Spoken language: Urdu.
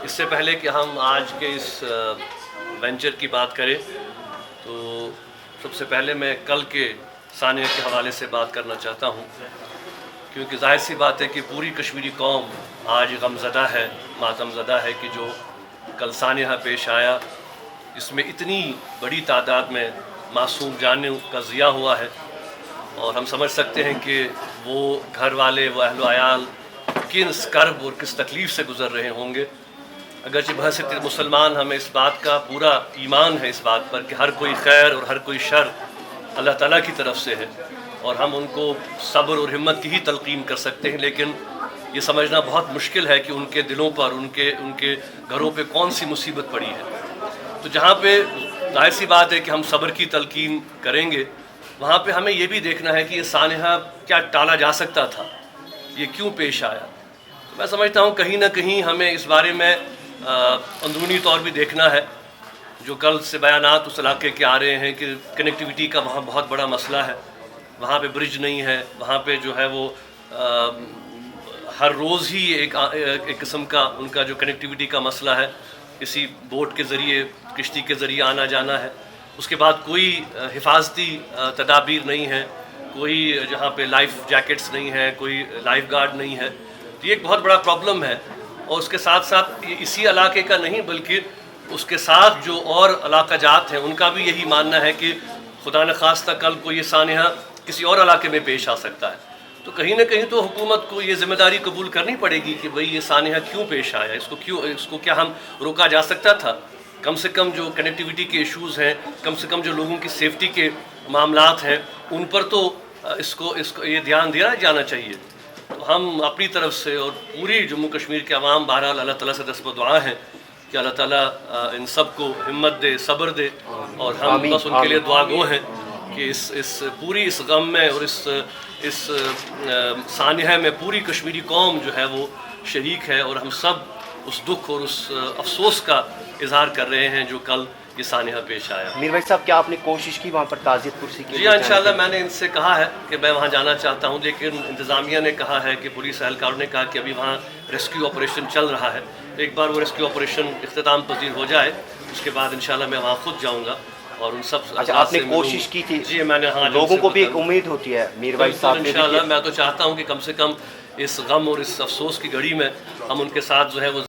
اس سے پہلے کہ ہم آج کے اس وینچر کی بات کریں تو سب سے پہلے میں کل کے سانحہ کے حوالے سے بات کرنا چاہتا ہوں، کیونکہ ظاہر سی بات ہے کہ پوری کشمیری قوم آج غم زدہ ہے، ماتم زدہ ہے کہ جو کل سانحہ پیش آیا، اس میں اتنی بڑی تعداد میں معصوم جانوں کا ضیاع ہوا ہے، اور ہم سمجھ سکتے ہیں کہ وہ گھر والے، وہ اہل و عیال کس کرب اور کس تکلیف سے گزر رہے ہوں گے۔ اگرچہ بحیثیت مسلمان ہمیں اس بات کا پورا ایمان ہے اس بات پر کہ ہر کوئی خیر اور ہر کوئی شر اللہ تعالیٰ کی طرف سے ہے، اور ہم ان کو صبر اور ہمت کی ہی تلقین کر سکتے ہیں، لیکن یہ سمجھنا بہت مشکل ہے کہ ان کے دلوں پر، ان کے گھروں پہ کون سی مصیبت پڑی ہے۔ تو جہاں پہ ظاہر سی بات ہے کہ ہم صبر کی تلقین کریں گے، وہاں پہ ہمیں یہ بھی دیکھنا ہے کہ یہ سانحہ کیا ٹالا جا سکتا تھا، یہ کیوں پیش آیا۔ تو میں سمجھتا ہوں کہیں نہ کہیں ہمیں اس بارے میں اندرونی طور بھی دیکھنا ہے۔ جو کل سے بیانات اس علاقے کے آ رہے ہیں کہ کنیکٹیویٹی کا وہاں بہت بڑا مسئلہ ہے، وہاں پہ برج نہیں ہے، وہاں پہ جو ہے وہ ہر روز ہی ایک قسم کا ان کا جو کنیکٹیویٹی کا مسئلہ ہے، کسی بوٹ کے ذریعے، کشتی کے ذریعے آنا جانا ہے۔ اس کے بعد کوئی حفاظتی تدابیر نہیں ہے، کوئی جہاں پہ لائف جیکٹس نہیں ہیں، کوئی لائف گارڈ نہیں ہے۔ یہ ایک بہت بڑا پرابلم ہے، اور اس کے ساتھ ساتھ اسی علاقے کا نہیں بلکہ اس کے ساتھ جو اور علاقہ جات ہیں ان کا بھی یہی ماننا ہے کہ خدا نخواستہ کل کو یہ سانحہ کسی اور علاقے میں پیش آ سکتا ہے۔ تو کہیں نہ کہیں تو حکومت کو یہ ذمہ داری قبول کرنی پڑے گی کہ بھئی یہ سانحہ کیوں پیش آیا، اس کو کیا ہم روکا جا سکتا تھا۔ کم سے کم جو کنیکٹیویٹی کے ایشوز ہیں، کم سے کم جو لوگوں کی سیفٹی کے معاملات ہیں، ان پر تو اس کو یہ دھیان دیا جانا چاہیے۔ تو ہم اپنی طرف سے اور پوری جموں کشمیر کے عوام بہرحال اللہ تعالیٰ سے دست دعا ہیں کہ اللہ تعالیٰ ان سب کو ہمت دے، صبر دے، اور ہم بس ان کے لیے دعا گو ہیں کہ اس پوری اس غم میں اور اس سانحہ میں پوری کشمیری قوم جو ہے وہ شریک ہے، اور ہم سب اس دکھ اور اس افسوس کا اظہار کر رہے ہیں جو کل یہ سانحہ پیش آیا۔ میر بھائی صاحب، کیا آپ نے کوشش کی وہاں پر تعزیت پرسی کی؟ جی ہاں، انشاءاللہ میں نے ان سے کہا ہے کہ میں وہاں جانا چاہتا ہوں، لیکن انتظامیہ نے کہا ہے کہ پولیس اہلکاروں نے کہا کہ ابھی وہاں ریسکیو آپریشن چل رہا ہے، ایک بار وہ ریسکیو آپریشن اختتام پذیر ہو جائے اس کے بعد انشاءاللہ میں وہاں خود جاؤں گا اور ان سب۔ اچھا، آپ نے کوشش کی تھی؟ جی میں نے، ہاں، لوگوں کو بھی ایک امید ہوتی ہے میر بھائی صاحب نے۔ انشاءاللہ میں تو چاہتا ہوں کہ کم سے کم اس غم اور اس افسوس کی گھڑی میں ہم ان کے ساتھ جو ہے وہ